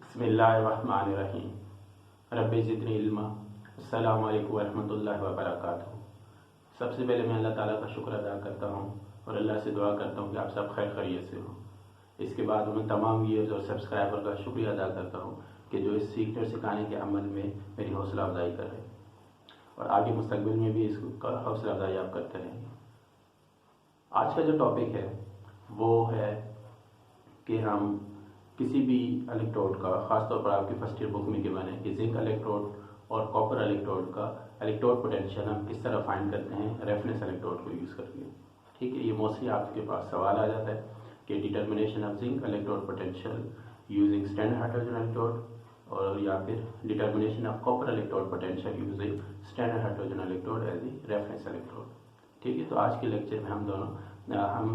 बिस्मिल्लाहिर्रहमानिर्रहीम। रब्बि ज़िदनी इल्मा। अस्सलामु अलैकुम वरहमतुल्लाहि वबरकातुहू। सबसे पहले मैं अल्लाह ताला का शुक्र अदा करता हूँ और अल्लाह से दुआ करता हूँ कि आप सब खैर खैरियत से हो। इसके बाद मैं तमाम व्यूअर्स और सब्सक्राइबर का शुक्रिया अदा करता हूँ कि जो इस सीखने और सिखाने के अमल में मेरी हौसला अफजाई कर रहे हैं और आगे मुस्तकबिल में भी इसका हौसला अफजाई आप करते रहेंगे। आज का जो टॉपिक है वो है कि हम किसी भी इलेक्ट्रोड का, ख़ासतौर पर आपकी फर्स्ट ईयर बुक में गिवन है कि जिंक इलेक्ट्रोड और कॉपर इलेक्ट्रोड का इलेक्ट्रोड पोटेंशियल हम किस तरह फाइंड करते हैं रेफरेंस इलेक्ट्रोड को यूज़ करके। ठीक है, ये मोस्टली आपके पास सवाल आ जाता है कि determination of zinc electrode potential using standard hydrogen electrode, और या फिर determination of copper electrode potential using standard hydrogen electrode as a reference electrode. ठीक है, तो आज के लेक्चर में हम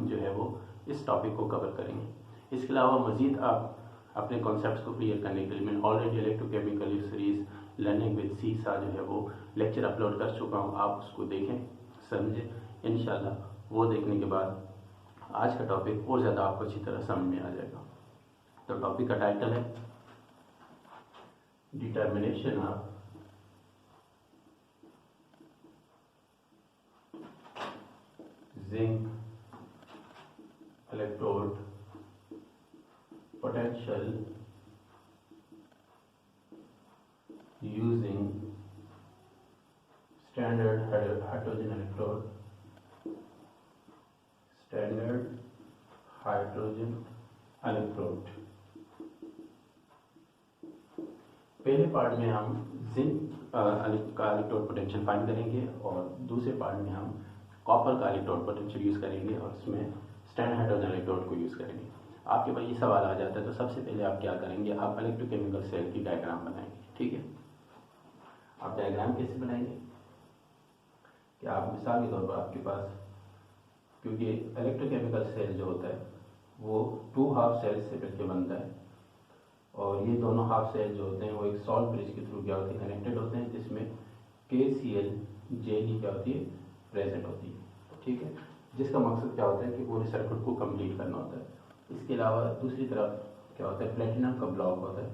जो है वो इस टॉपिक को कवर करेंगे। इसके अलावा मज़ीद आप अपने कॉन्सेप्ट्स को क्लियर करने के लिए मैं already electrochemical series learning with सीसा जो है वो लेक्चर अपलोड कर चुका हूँ। आप उसको देखें, समझें। इंशाल्लाह वो देखने के बाद आज का टॉपिक और ज़्यादा आपको अच्छी तरह समझ में आ जाएगा। तो टॉपिक का टाइटल है determination of zinc electrode potential using standard hydrogen electrode, standard hydrogen electrode। पहले पार्ट में हम जिंक का इलेक्ट्रोड पोटेंशियल फाइंड करेंगे और दूसरे पार्ट में हम कॉपर का इलेक्ट्रोड पोटेंशियल यूज़ करेंगे और उसमें स्टैंडर्ड हाइड्रोजन इलेक्ट्रोड को यूज़ करेंगे। आपके पास ये सवाल आ जाता है तो सबसे पहले आप क्या करेंगे, आप इलेक्ट्रोकेमिकल सेल की डायग्राम बनाएंगे। ठीक है, आप डायग्राम कैसे बनाएंगे कि आप मिसाल के तौर पर आपके पास, क्योंकि इलेक्ट्रोकेमिकल सेल जो होता है वो 2 हाफ सेल्स से मिलकर बनता है और ये दोनों हाफ सेल जो होते हैं वो एक सॉल्ट ब्रिज के थ्रू क्या होते हैं, कनेक्टेड होते हैं, जिसमें KCl जेली क्या होती है, प्रेजेंट होती है। ठीक है, जिसका मकसद क्या होता है कि पूरे सर्किट को कंप्लीट करना होता है। इसके अलावा दूसरी तरफ क्या होता है, प्लेटिनम का ब्लॉक होता है।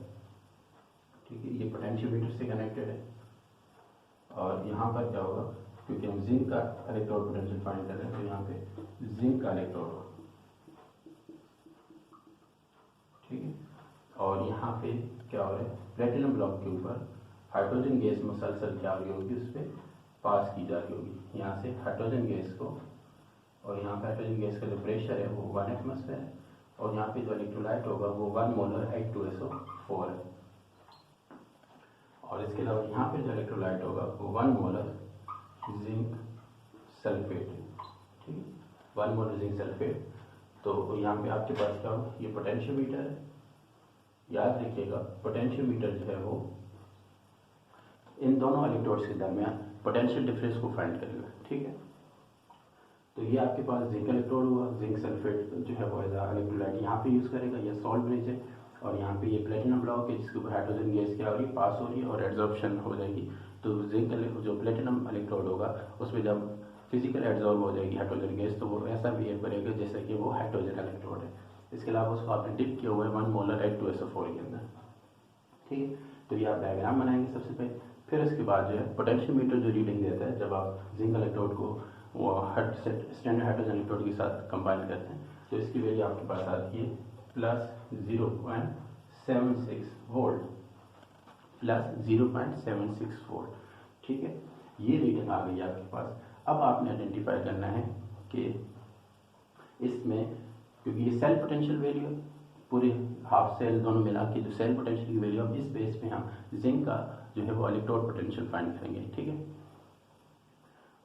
ठीक है, ये पोटेंशियोमीटर से कनेक्टेड है और यहाँ पर क्या होगा, क्योंकि हम जिंक का इलेक्ट्रोड पोटेंशियल फाइंड कर रहे हैं तो यहाँ पे जिंक का इलेक्ट्रोड होगा। ठीक है, और यहाँ पे क्या हो रहा है, प्लेटिनम ब्लॉक के ऊपर हाइड्रोजन गैस मुसलसल क्या हो रही होगी, उस पर पास की जा रही होगी यहाँ से हाइड्रोजन गैस को, और यहाँ पे हाइड्रोजन गैस का जो प्रेशर है वो 1 एटमॉस्फेयर है और यहाँ पे जो इलेक्ट्रोलाइट होगा वो 1 मोलर H2SO4 है। और इसके अलावा यहाँ पे जो इलेक्ट्रोलाइट होगा वो 1 मोलर जिंक सल्फेट है। ठीक है, 1 मोलर जिंक सल्फेट। तो यहाँ पे आपके पास क्या होगा, ये पोटेंशियोमीटर है। याद रखिएगा पोटेंशियोमीटर जो है वो इन दोनों इलेक्ट्रोड्स के दरमियान पोटेंशियल डिफरेंस को फाइंड करेगा। ठीक है, तो ये आपके पास जिंक इलेक्ट्रोड हुआ, जिंक सल्फेट जो है वो इलेक्ट्रोलाइट यहाँ पे यूज़ करेगा, ये सॉल्ट ब्रिज है और यहाँ पे ये प्लेटिनम ब्लॉक है जिसके ऊपर हाइड्रोजन गैस क्या हो रही है, पास हो रही है और एब्जॉर्प्शन हो जाएगी। तो जिंक जो प्लेटिनम इलेक्ट्रोड होगा उसमें जब फिजिकल एब्जॉर्ब हो जाएगी हाइड्रोजन गैस तो वो ऐसा बिहेव करेगा जैसे कि वो हाइड्रोजन इलेक्ट्रोड है। इसके अलावा उसको आपने डिप किया हुआ है 1 मोलर H2SO4 के अंदर। ठीक है, तो ये आप डायग्राम बनाएंगे सबसे पहले। फिर उसके बाद जो है पोटेंशियोमीटर जो रीडिंग देता है जब आप जिंक इलेक्ट्रोड को वो स्टैंडर्ड हाइड्रोजन इलेक्ट्रोड के साथ कंबाइन करते हैं तो इसकी वैल्यू आपके पास आती है +0.76 वोल्ट, +0.76 वोल्ट। ठीक है, ये रीडिंग आ गई आपके पास। अब आपने आइडेंटिफाई करना है कि इसमें, क्योंकि ये सेल पोटेंशियल वैल्यू है, पूरे हाफ सेल दोनों मिला के जो सेल पोटेंशियल की वैल्यू, अब इस बेस पे हम जिंक का जो है वो इलेक्ट्रोड पोटेंशियल फाइंड करेंगे। ठीक है,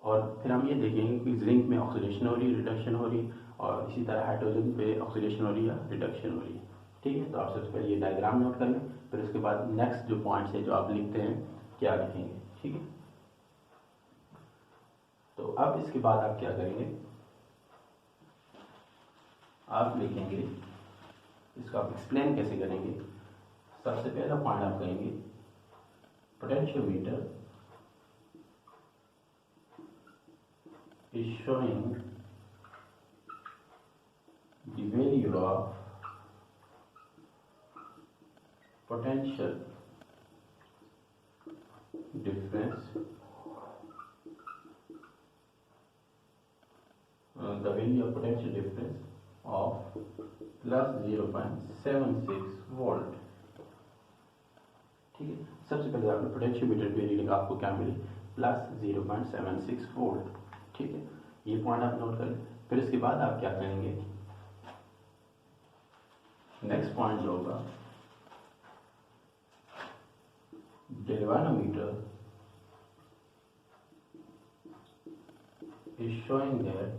और फिर हम ये देखेंगे कि जिंक में ऑक्सीडेशन हो रही है, रिडक्शन हो रही है, और इसी तरह हाइड्रोजन पे ऑक्सीडेशन हो रही है, रिडक्शन हो रही है। ठीक है, तो आप सबसे पहले ये डायग्राम नोट कर लें, फिर उसके बाद नेक्स्ट जो पॉइंट्स है जो आप लिखते हैं क्या लिखेंगे। ठीक है, तो अब इसके बाद आप क्या करेंगे, आप लिखेंगे, इसको आप एक्सप्लेन कैसे करेंगे। सबसे पहला पॉइंट आप कहेंगे potentiometer is showing the value of potential difference, the value of potential difference of plus 0.76 volt. ठीक है, सबसे पहले आपने पोटेंशियोमीटर की रीडिंग आपको क्या मिली, प्लस 0.76 वोल्ट। ठीक है, ये पॉइंट आप नोट करें। फिर इसके बाद आप क्या करेंगे, नेक्स्ट पॉइंट जो होगा, galvanometer is showing that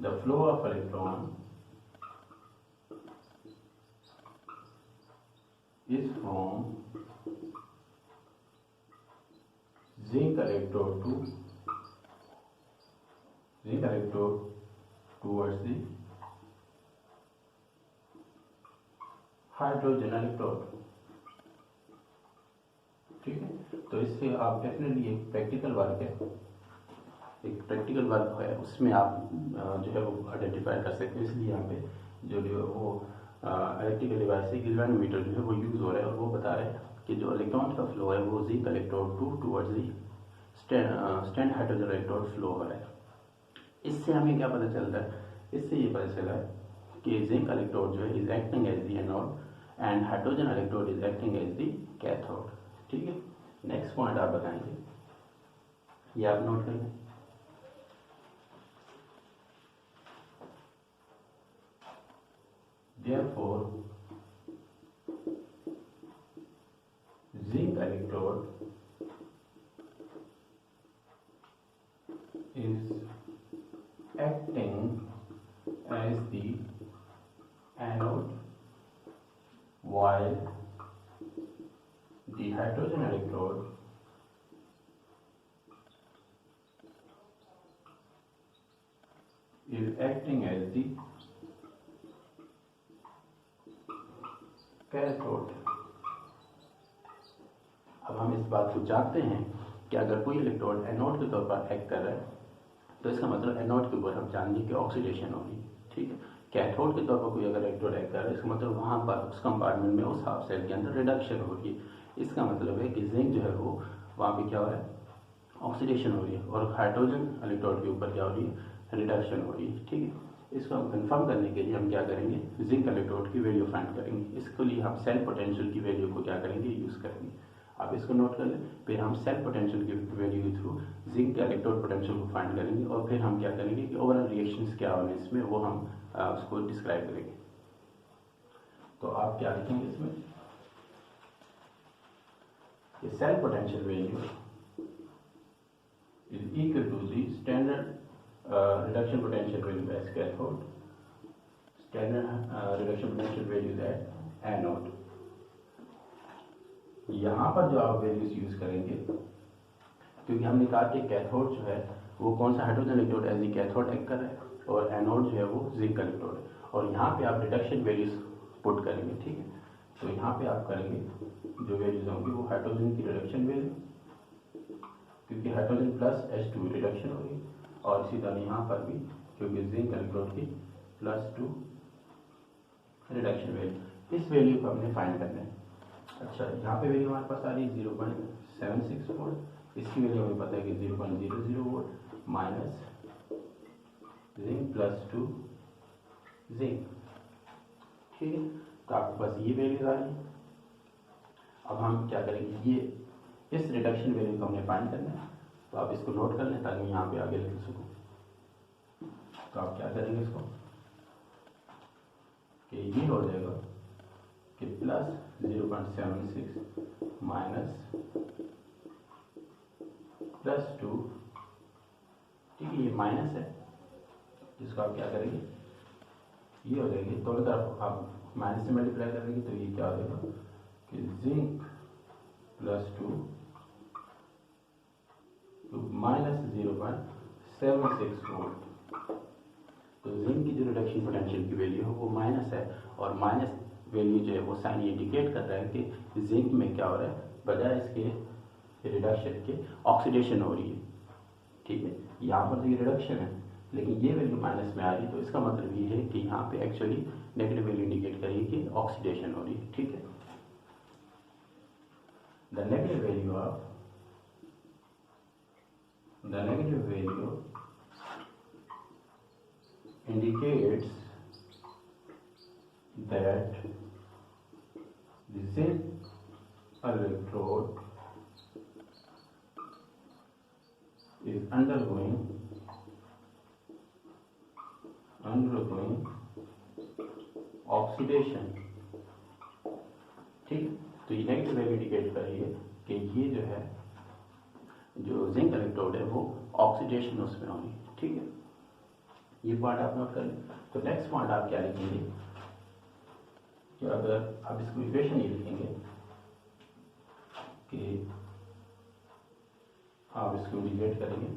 the flow of electron is from zinc electrode towards the hydrogen electrode. ठीक है, तो इससे आप डेफिनेटली एक प्रैक्टिकल वर्क है उसमें आप जो है वो आइडेंटिफाई कर सकते हैं। इसलिए यहाँ पे जो वो इलेक्ट्रिकल डिवाइस है गैल्वेनोमीटर जो है वो यूज़ हो रहा है और वो बता रहे हैं कि जो इलेक्ट्रॉन का फ्लो है वो zinc electrode towards the stand hydrogen electrode flow हो रहा है। इससे हमें क्या पता चलता है, इससे ये पता चला है कि जिंक इलेक्ट्रोड जो है is acting as the anode and hydrogen electrode is acting as the cathode. ठीक है, नेक्स्ट पॉइंट आप बताएंगे, ये आप नोट कर लें। Therefore, zinc electrode is acting as the anode while the hydrogen electrode is acting as the cathode. अब हम इस बात को जानते हैं कि अगर कोई इलेक्ट्रोड एनोड के तौर पर एक्ट कर रहा है तो इसका मतलब एनोड के ऊपर हम जानेंगे कि ऑक्सीडेशन होगी। ठीक है, कैथोड के तौर पर कोई अगर इलेक्ट्रोड एक्ट कर रहा है इसका मतलब वहाँ पर उस कंपार्टमेंट में उस हाफ सेल के अंदर रिडक्शन हो रही है। इसका मतलब है कि जिंक जो है वो वहाँ पे क्या हो रहा है, ऑक्सीडेशन हो रही है और हाइड्रोजन इलेक्ट्रोड के ऊपर क्या हो रही है, रिडक्शन हो रही है। ठीक है, इसको हम कंफर्म करने के लिए हम क्या करेंगे, जिंक इलेक्ट्रोड की वैल्यू फाइंड करेंगे। इसके लिए हम सेल पोटेंशियल की वैल्यू को क्या करेंगे, यूज़ करेंगे। आप इसको नोट कर लें। फिर हम सेल पोटेंशियल की वैल्यू के थ्रू जिंक के इलेक्ट्रोड पोटेंशियल को फाइंड करेंगे और फिर हम क्या करेंगे कि ओवरऑल रिएक्शंस क्या होने इसमें वो हम उसको डिस्क्राइब करेंगे। तो आप क्या लिखेंगे इसमें, ये cell potential value is equal to the standard reduction potential value as cathode, standard reduction potential value at anode। यहाँ पर जो आप वैल्यूज यूज करेंगे, क्योंकि हमने कहा कि कैथोड जो है वो कौन सा hydrogen electrode as a cathode act कर रहा है और एनोड जो है वो जिंक इलेक्ट्रोड है, और यहाँ पे आप रिडक्शन वैल्यूज पुट करेंगे। ठीक है, तो यहाँ पे आप करेंगे जो वैल्यूज होंगी वो हाइड्रोजन की रिडक्शन वैल्यू, क्योंकि हाइड्रोजन प्लस H2 रिडक्शन होगी, और इसी तरह यहाँ पर भी क्योंकि जिंक इलेक्ट्रोड की +2 रिडक्शन वैल्यू। इस वैल्यू को हमने फाइंड करना है। अच्छा, यहाँ पे वैल्यू हमारे पास आ रही है 0.76 वोल्ट, इसकी वैल्यू हमें पता है कि 0.00 वोल्ट माइनस जिंक +2 जिंक। ठीक है, तो आपके पास ये वैल्यू आ रही है। अब हम क्या करेंगे, ये इस रिडक्शन वैल्यू को हमने फाइंड करना है, तो आप इसको नोट कर लें ताकि यहाँ पे आगे लिख सकूँ। तो आप क्या करेंगे इसको कि ये हो जाएगा कि प्लस 0.76 माइनस +2। ठीक है, ये माइनस है, जिसको आप क्या करेंगे, ये हो जाएगी दोनों तरफ आप माइनस से मल्टीप्लाई करेंगे तो ये क्या हो जाएगा कि जिंक +2 माइनस 0.76 वोल्ट। तो जिंक की जो रिडक्शन पोटेंशियल की वैल्यू है वो माइनस है, और माइनस वैल्यू जो है वो साइन इंडिकेट कर रहा है कि जिंक में क्या हो रहा है, बजाय इसके रिडक्शन के ऑक्सीडेशन हो रही है। ठीक है, यहाँ पर तो ये रिडक्शन है, लेकिन ये वैल्यू माइनस में आ रही है, तो इसका मतलब ये है कि यहाँ पे एक्चुअली नेगेटिव वैल्यू इंडिकेट करेगी कि ऑक्सीडेशन हो रही है। ठीक है, the negative value indicates that the zinc electrode is undergoing oxidation. ठीक, तो ये नेगेटिव वैल्यू इंडिकेट कर रही है कि ये जो है जो जिंक इलेक्ट्रोड है वो ऑक्सीडेशन उसमें हो रही है। ठीक है, ये पॉइंट आप नोट कर लें। तो नेक्स्ट पॉइंट आप क्या लिखेंगे कि अगर आप इसको इक्वेशन ये लिखेंगे कि आप इसको इंडिकेट करेंगे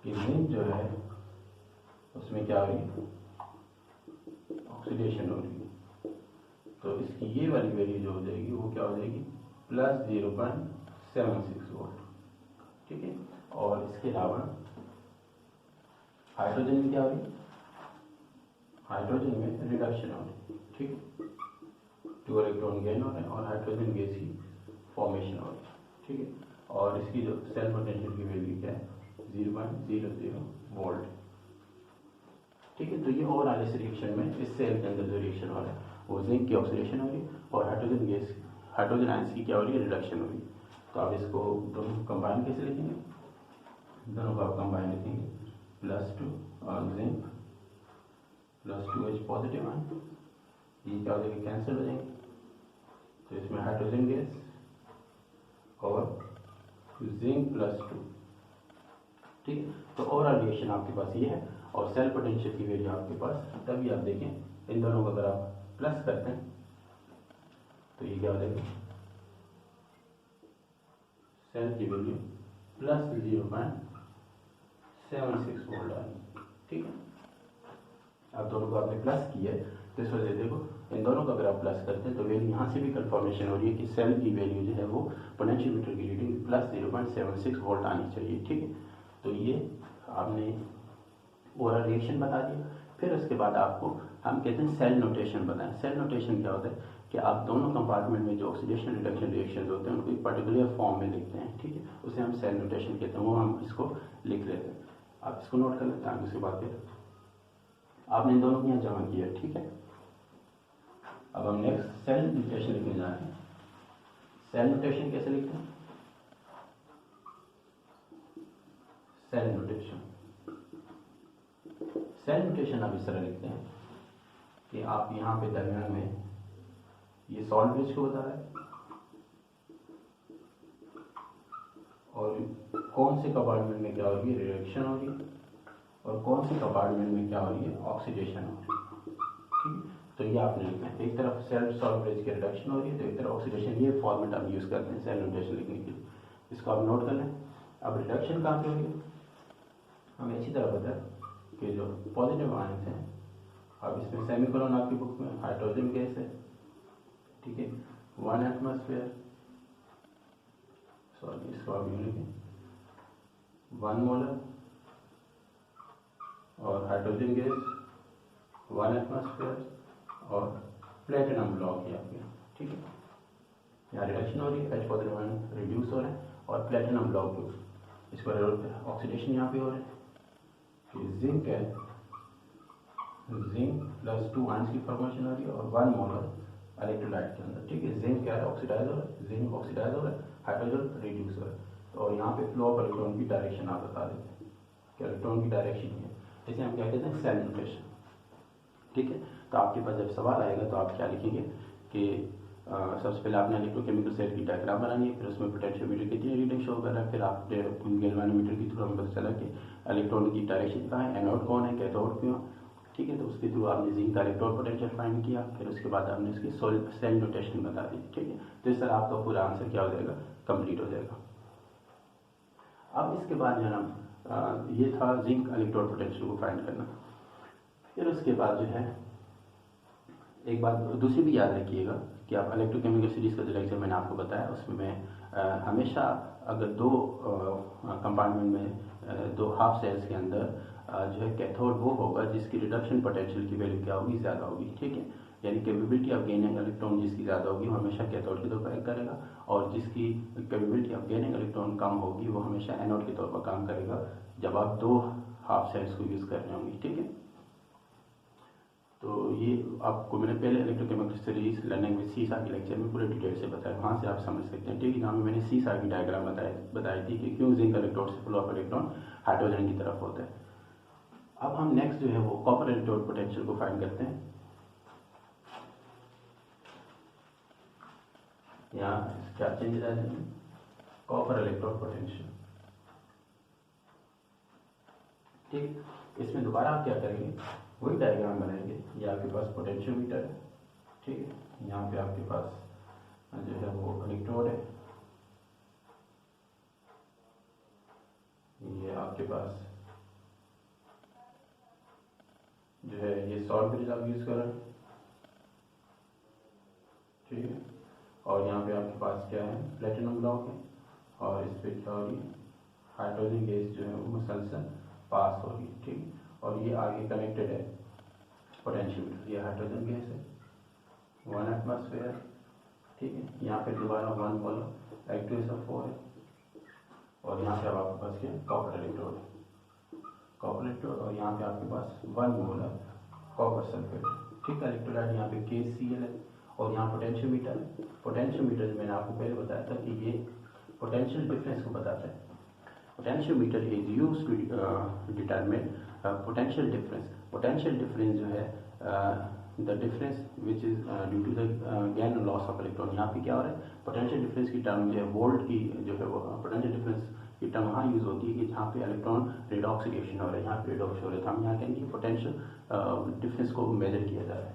कि जिंक जो है उसमें क्या हो रही है, ऑक्सीडेशन हो रही है। तो इसकी ये वाली वैल्यू जो हो जाएगी वो क्या हो जाएगी, प्लस 0.76 वोल्ट। ठीक है, और इसके अलावा हाइड्रोजन में क्या हो रही है, हाइड्रोजन में रिडक्शन हो रही है। ठीक है, 2 इलेक्ट्रॉन गेन हो रहे हैं और हाइड्रोजन गैस की फॉर्मेशन हो रही है। ठीक है, और इसकी जो सेल पोटेंशियल की वैल्यू क्या है, 0.00 वोल्ट। ठीक है, तो ये ओवरऑल इस रिएक्शन में, इस सेल के अंदर जो रिएक्शन हो रहा है वो जिंक की ऑक्सीडेशन हो रही है और हाइड्रोजन आयंस की क्या हो रही है, रिडक्शन हो रही है। तो आप इसको दोनों कंबाइन कैसे लिखेंगे, दोनों को आप कंबाइन लिखेंगे, +2 और जिंक +2H पॉजिटिव आयन, ये क्या हो जाएगा, कैंसिल हो जाएंगे। तो इसमें हाइड्रोजन गैस और जिंक +2। ठीक है, तो ओवरऑल रिएक्शन आपके पास ये है और सेल पोटेंशियल की वैल्यू आपके पास, तभी आप देखें इन दोनों को अगर आप प्लस करते हैं तो ये क्या हो जाएगा, सेल की वैल्यू प्लस 0.76 वोल्ट आ रही। ठीक है, अब दोनों को आपने प्लस किया है तो इस वजह से देखो इन दोनों को अगर आप प्लस करते हैं तो वैल्यू यहाँ से भी कंफर्मेशन हो रही है कि सेल की वैल्यू जो है वो पोटेंशियोमीटर की रीडिंग प्लस 0.76 वोल्ट आनी चाहिए। ठीक है, तो ये आपने ओवरऑल रिएक्शन बता दिया। फिर उसके बाद आपको हम कहते हैं सेल नोटेशन बताएं। सेल नोटेशन क्या होता है कि आप दोनों कंपार्टमेंट में जो ऑक्सीडेशन रिडक्शन रिएक्शन होते हैं उनको एक पर्टिकुलर फॉर्म में लिखते हैं। ठीक है, उसे हम सेल नोटेशन कहते हैं, वो हम इसको लिख लेते हैं। आप इसको नोट कर लेते हैं। उसके बाद फिर आपने इन दोनों को यहाँ जमा किया। ठीक है, अब हम नेक्स्ट सेल नोटेशन लिखने जा रहे हैं। सेल नोटेशन कैसे लिखते हैं, सेल नोटेशन आप इस तरह लिखते हैं कि आप यहाँ पे दरमियान में ये सॉल्ट ब्रिज को बता रहा है और कौन से कंपार्टमेंट में क्या हो रही है, रिडक्शन हो रही है, और कौन से कंपार्टमेंट में क्या हो रही है, ऑक्सीडेशन हो रही है। ठीक, तो ये आपने लिखना है। एक तरफ सेल सॉल्ट ब्रिज की रिडक्शन हो रही है तो एक तरफ ऑक्सीडेशन। ये फॉर्मेट आप यूज़ करते हैं सेल नोटेशन लिखने के लिए। इसको आप नोट कर लें। अब रिडक्शन कहाँ पे हो रही है, हमें अच्छी तरह पता है कि जो पॉजिटिव आयंस हैं, अब इसमें सेमीकोलन आपकी बुक में हाइड्रोजन गैस है। ठीक है, 1 एटमॉस्फेयर, सॉरी इसको आप यूँ लिखें, 1 मोलर और हाइड्रोजन गैस 1 एटमॉस्फेयर और प्लेटिनम ब्लॉक है आपके। ठीक है, यहाँ रिडक्शन हो रही है, H पॉजिटिव आयन रिड्यूस हो रहे हैं और प्लेटिनम ब्लॉक जो इसको ऑक्सीडेशन यहाँ पे हो रहे हैं। जिंक है, जिंक +2 आयंस की फॉर्मेशन हो रही है और 1 मोलर इलेक्ट्रोलाइट के अंदर। ठीक है, जिंक क्या है, ऑक्सीडाइज हो रहा है, जिंक ऑक्सीडाइज हो रहा है, हाइड्रोजन रिड्यूस हो रहा है। तो और यहाँ पे फ्लो ऑफ इलेक्ट्रॉन की डायरेक्शन आप बता देते हैं कि इलेक्ट्रॉन की डायरेक्शन है, इसे हम क्या कहते हैं, सेल नोटेशन। ठीक है, तो आपके पास जब सवाल आएगा तो आप क्या लिखेंगे कि सबसे पहले आपने इलेक्ट्रोकेमिकल सेल की डायग्राम बनानी है, फिर उसमें पोटेंशियोमीटर कितनी रीडिंग शो कर रहा है, फिर आपने गैल्वेनोमीटर के थ्रू हमें पता चला कि इलेक्ट्रॉन की डायरेक्शन कहाँ है, एनोड कौन है, कैथोड क्यों। ठीक है, तो उसके थ्रू आपने जिंक का इलेक्ट्रॉन पोटेंशियल फाइंड किया, फिर उसके बाद आपने इसकी सेल नोटेशन बता दी। ठीक है, तो इस तरह आपका पूरा आंसर क्या हो जाएगा, कंप्लीट हो जाएगा। अब इसके बाद जो है ना, ये था जिंक इलेक्ट्रॉन पोटेंशियल को फाइंड करना। फिर उसके बाद जो है एक बात दूसरी भी याद रखिएगा कि आप इलेक्ट्रोकेमिकल सीरीज का जो लेक्चर मैंने आपको बताया उसमें मैं हमेशा अगर 2 कंपार्टमेंट में 2 हाफ सेल्स के अंदर जो है कैथोड वो होगा जिसकी रिडक्शन पोटेंशियल की वैल्यू क्या होगी, ज़्यादा होगी, ठीक है। यानी कैपेबिलिटी ऑफ गेनिंग इलेक्ट्रॉन जिसकी ज़्यादा होगी वो हमेशा कैथोड के तौर पर एक्ट करेगा, और जिसकी कैपेबिलिटी ऑफ गेनिंग इलेक्ट्रॉन कम होगी वो हमेशा एनोड के तौर पर काम करेगा जब आप दो हाफ सेल्स को यूज़ कर रहे होंगे, ठीक है। तो ये आपको मैंने पहले इलेक्ट्रोकेमिस्ट्री लर्निंग विद सीसा के लेक्चर में पूरे डिटेल से बताया, वहाँ से आप समझ सकते हैं, ठीक है। जहाँ मैंने सीसा की डायग्राम बताई थी कि क्यों जिंक इलेक्ट्रोड से फ्लो ऑफ इलेक्ट्रॉन हाइड्रोजन की तरफ होता है। अब हम नेक्स्ट जो है वो कॉपर इलेक्ट्रोड पोटेंशियल को फाइंड करते हैं। यहाँ क्या चेंज आ जाएंगे, कॉपर इलेक्ट्रोड पोटेंशियल, ठीक। इसमें दोबारा आप क्या करेंगे, वही डायग्राम बनाएंगे। ये आपके पास पोटेंशियोमीटर है, ठीक है। यहाँ पे आपके पास जो है वो इलेक्ट्रोड है, ये आपके पास जो है ये सॉल्ट ब्रिज आप यूज कर रहे हैं, ठीक है। और यहाँ पे आपके पास क्या है, प्लेटिनम ब्लॉक है, और इस पर क्या हो रही है, हाइड्रोजन गैस जो है वो मुसलसल पास हो रही है, ठीक। और ये आगे कनेक्टेड है पोटेंशियोमीटर, ये हाइड्रोजन गैस है 1 एटमॉस्फेयर, ठीक है। यहाँ पे दोबारा 1 बोलो, H2SO4 है, और यहाँ पे अब आपके पास क्या, कॉपर इलेक्ट्रोड है, कॉपर इलेक्ट्रोड, और यहाँ पे आपके पास 1 मोलर कॉपर सल्फेट, ठीक है। इलेक्ट्रोलाइट यहाँ पे KCl है, और यहाँ पोटेंशियोमीटर है। पोटेंशियोमीटर मैंने आपको पहले बताया था कि ये पोटेंशियल डिफरेंस को बताता है। Potentiometer is used to determine potential difference. Potential difference जो है the difference which is due to the gain loss of electron. यहाँ पे क्या हो रहा है, पोटेंशियल डिफरेंस की टर्म जो है वोल्ट की जो है वो पोटेंशियल डिफरेंस की टर्म वहाँ यूज होती है कि जहाँ पे इलेक्ट्रॉन रिडॉक्सिडेशन हो रहा है, यहाँ पे रिडॉक्स हो रहा है, तो हम यहाँ कहेंगे पोटेंशियल डिफरेंस को मेजर किया जा रहा है।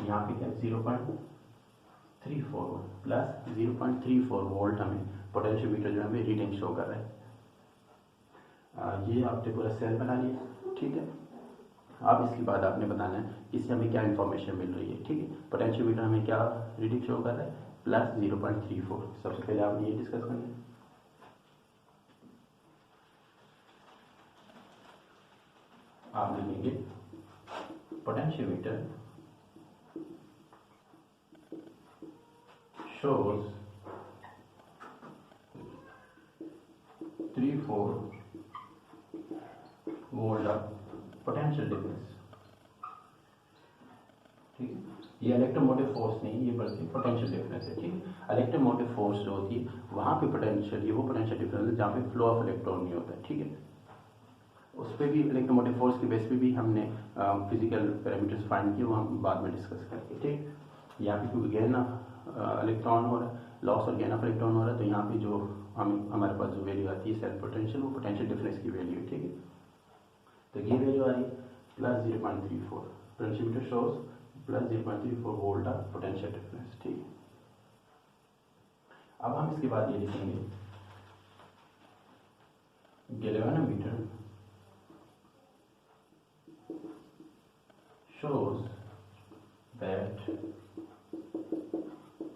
यहाँ पे क्या 0.34 प्लस 0.34 वोल्ट हमें पोटेंशियोमीटर जो हमें रीडिंग शो कर रहा है। ये आपने पूरा सेल बना लिया, ठीक है। अब इसके बाद आपने बताना है इससे हमें क्या इन्फॉर्मेशन मिल रही है, ठीक है। पोटेंशियोमीटर हमें क्या रीडिंग शो कर रहा है, प्लस 0.34। सबसे पहले आपने ये डिस्कस करना है। आप लिखेंगे potentiometer shows 34 volt of potential difference, ठीक है। ये इलेक्ट्रोमोटिव फोर्स नहीं, ये बल्कि पोटेंशियल डिफरेंस है, ठीक है। इलेक्ट्रोमोटिव फोर्स जो होती है वहाँ पे पोटेंशियल, ये वो पोटेंशियल डिफरेंस है जहाँ पे फ्लो ऑफ इलेक्ट्रॉन नहीं होता है, ठीक है। उस पर भी इलेक्ट्रोमोटिव फोर्स की बेस पे भी हमने फिजिकल पैरामीटर्स फाइंड किए, वो हम बाद में डिस्कस करेंगे, ठीक। यहाँ पे क्योंकि गेन ऑफ इलेक्ट्रॉन हो रहा है, लॉस और गेन ऑफ इलेक्ट्रॉन हो रहा है, तो यहाँ पे जो हमारे पास जो वैल्यू आती है सेल पोटेंशियल, वो पोटेंशियल डिफरेंस की वैल्यू है, ठीक है। तो ये वैल्यू आ रही है plus 0.34। Potentiometer shows plus 0.34 volt of potential difference, ठीक है। अब हम इसके बाद ये लिखेंगे galvanometer shows that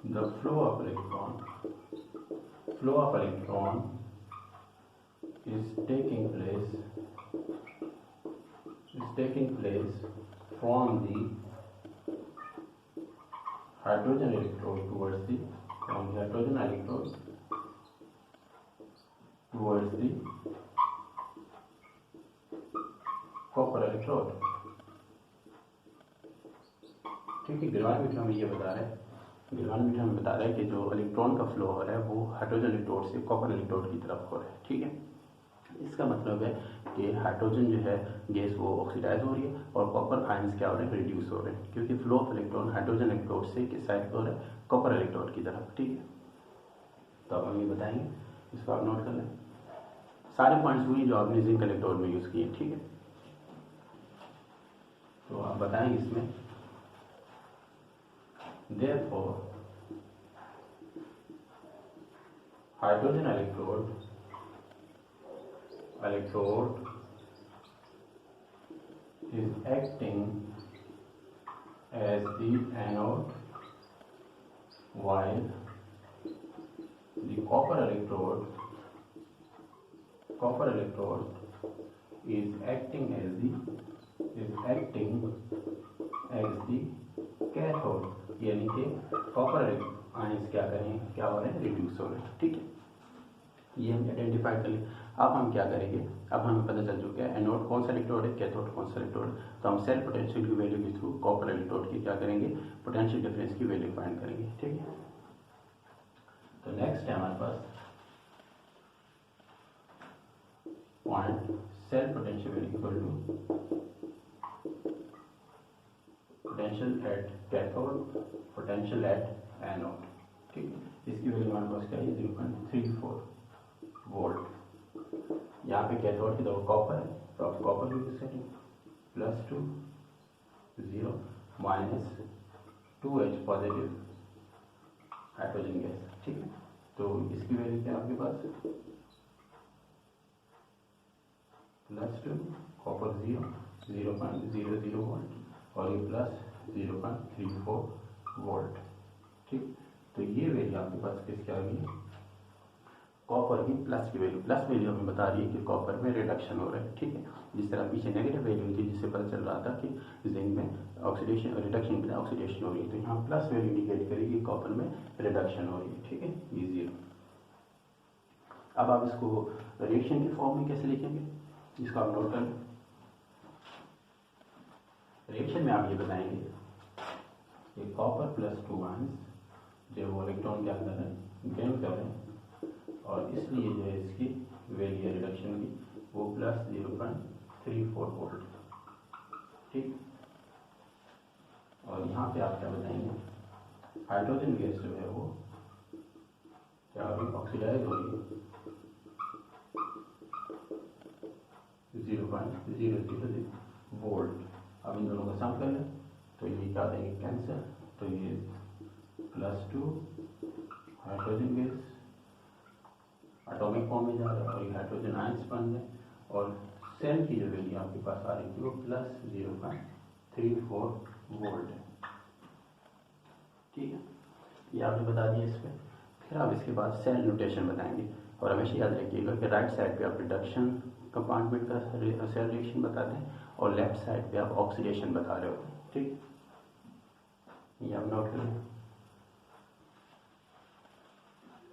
the flow of electron is taking place from the hydrogen electrode towards the copper electrode, ठीक है। गैल्वेनोमीटर हमें ये बता रहा है कि जो इलेक्ट्रॉन का फ्लो हो रहा है वो हाइड्रोजन इलेक्ट्रोड से कॉपर इलेक्ट्रोड की तरफ हो रहा है, ठीक है। इसका मतलब है कि हाइड्रोजन जो है गैस वो ऑक्सीडाइज हो रही है और कॉपर आयंस क्या हो रहे हैं, रिड्यूस हो रहे हैं, क्योंकि flow of electron hydrogen electrode से किस साइड हो रहा है, कॉपर इलेक्ट्रोड की तरफ, ठीक है। तो अब हम ये बताएंगे, इसको आप नोट कर लें। सारे पॉइंट्स वही जो आपने जिंक इलेक्ट्रोड में यूज़ किए, ठीक है। तो आप बताएंगे इसमें therefore hydrogen electrode is acting as the anode while the copper electrode is acting as the cathode, यानी कि कॉपर आयंस क्या करें, क्या हो रहे हैं, रिड्यूस हो रहे हैं। ठीक है, ये हम आइडेंटिफाई कर लें। अब हम क्या करेंगे, अब हमें पता चल चुका है एनोड कौन सा इलेक्ट्रोड है, कैथोड कौन सा इलेक्ट्रोड है, तो हम सेल पोटेंशियल की वैल्यू के थ्रू कॉपर इलेक्ट्रोड की क्या करेंगे, पोटेंशियल डिफरेंस की वैल्यू फाइंड करेंगे। ठीक है, तो नेक्स्ट है हमारे पास point cell potential equal to potential at cathode, potential at anode. ठीक है, इसकी वैल्यू हमारे पास क्या है, 0.34 वोल्ट। यहाँ पे कैथोड की तरफ कॉपर है, तो आप कॉपर की setting +2 0 -2H positive hydrogen gas. ठीक है, तो इसकी वैल्यू क्या है आपके पास, +2 कॉपर 0.00 वोल्ट और ये +0.34 वोल्ट। ठीक, तो ये वैल्यू आपके पास किसकी आ गई, कॉपर की प्लस की वैल्यू। प्लस वैल्यू हमें बता रही है कि कॉपर में रिडक्शन हो रहा है। ठीक है, जिस तरह पीछे नेगेटिव वैल्यू थी जिससे पता चल रहा था कि जिंक में ऑक्सीडेशन रिडक्शन के ऑक्सीडेशन हो रही है, तो यहाँ प्लस वैल्यू इंडिकेट करेगी कॉपर में रिडक्शन हो रही है। ठीक है, ये 0। अब आप इसको रिएक्शन के फॉर्म में कैसे लिखेंगे, इसको आप नोट करें। रिएक्शन में आप ये बताएंगे कि कॉपर +2 आयंस जो वो इलेक्ट्रॉन के अंदर है गेन कर रहे हैं, और इसलिए जो है इसकी वैल्यू रिडक्शन की वो +0.34 वोल्ट। ठीक, और यहाँ पे आप क्या बताएंगे, हाइड्रोजन गैस जो है वो क्या हो रही है, ऑक्सीडाइज हो रही है 0.000 वोल्ट। अब इन दोनों का सम कर लें तो ये क्या देंगे, कैंसर, तो ये +2 हाइड्रोजन गैस एटॉमिक फॉर्म में जा रहा है और ये हाइड्रोजन आयंस बन रहे हैं, और सेल की जो वैल्यू आपके पास आ रही थी वो +0.34 वोल्ट है। ठीक है, ये आपने बता दिया इस पर। फिर आप इसके बाद सेल नोटेशन बताएंगे, और हमेशा याद रखिएगा कि राइट साइड पे आप रिडक्शन कंपार्टमेंट का सेल रिएक्शन बताते हैं और लेफ्ट साइड पे आप ऑक्सीडेशन बता रहे होते हैं। ठीक, ये आप नोट करें।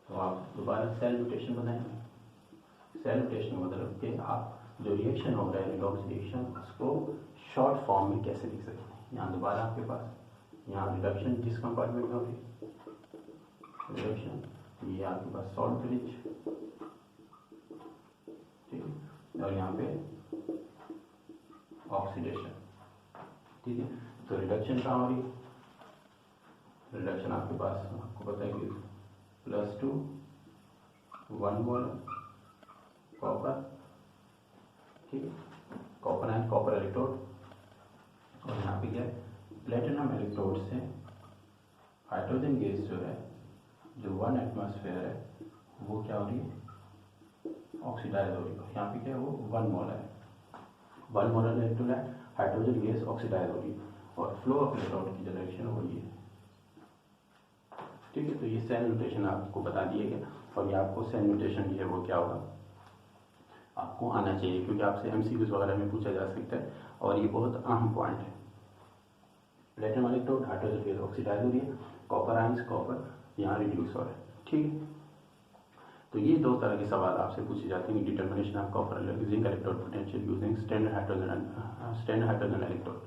तो आप दोबारा सेल नोटेशन बनाएंगे। सेल नोटेशन मतलब कि आप जो रिएक्शन हो रहा है रिडॉक्स रिएक्शन, उसको शॉर्ट फॉर्म में कैसे लिख सकते हैं। यहाँ दोबारा आपके पास यहाँ रिडक्शन जिस कंपार्टमेंट में होगी रिडक्शन, ये आपके पास सॉल्ट ब्रिज, ठीक है, और यहाँ पे ऑक्सीडेशन। ठीक है, तो रिडक्शन कहाँ हो रही है, रिडक्शन आपके पास आपको पता है कि +2 1 मोल कॉपर। ठीक है, कॉपर एंड कॉपर इलेक्ट्रोड, और यहाँ पे क्या है, प्लेटिनम इलेक्ट्रोड से हाइड्रोजन गैस जो है जो 1 एटमॉस्फेयर है वो क्या हो रही है, ऑक्सीडाइज हो रही है। यहाँ पे क्या है, वो 1 मोल है, 1 मोलर इलेक्ट्रोड है, हाइड्रोजन गैस ऑक्सीडाइज हो रही है, और फ्लो ऑफ इलेक्ट्रॉन की डायरेक्शन हो रही है। ठीक है, तो ये सेल नोटेशन आपको बता दिए गए, और ये आपको सेल नोटेशन जो है वो क्या होगा आपको आना चाहिए, क्योंकि आपसे MCQs वगैरह में पूछा जा सकता है, और ये बहुत अहम पॉइंट है। Platinum electrode hydrogen gas oxidise हो रही है, कॉपर आयंस कॉपर यहाँ रिड्यूस हो रहा है। ठीक है, तो ये 2 तरह के सवाल आपसे पूछे जाते हैं, determination of copper zinc electrode potential using standard hydrogen electrode.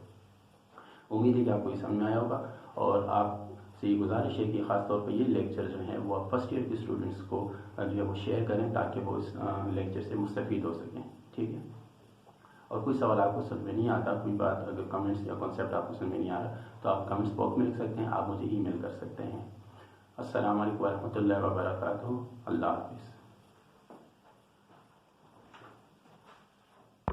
उम्मीद है कि आपको ये समझ में आया होगा, और आपसे ये गुजारिश है कि ख़ासतौर पर ये लेक्चर जो है वो आप फर्स्ट ईयर के स्टूडेंट्स को जो है वो शेयर करें, ताकि वो इस लेक्चर से मुस्तफ़ीद हो सकें। ठीक है, और कोई सवाल आपको समझ में नहीं आता, कोई बात अगर कमेंट्स या कॉन्सेप्ट आपको समझ में नहीं आ रहा, तो आप कमेंट्स बॉक्स में लिख सकते हैं, आप मुझे ईमेल कर सकते हैं। अस्सलाम वालेकुम रहमतुल्लाहि व बरकातहू। अल्लाह हाफ़िज़।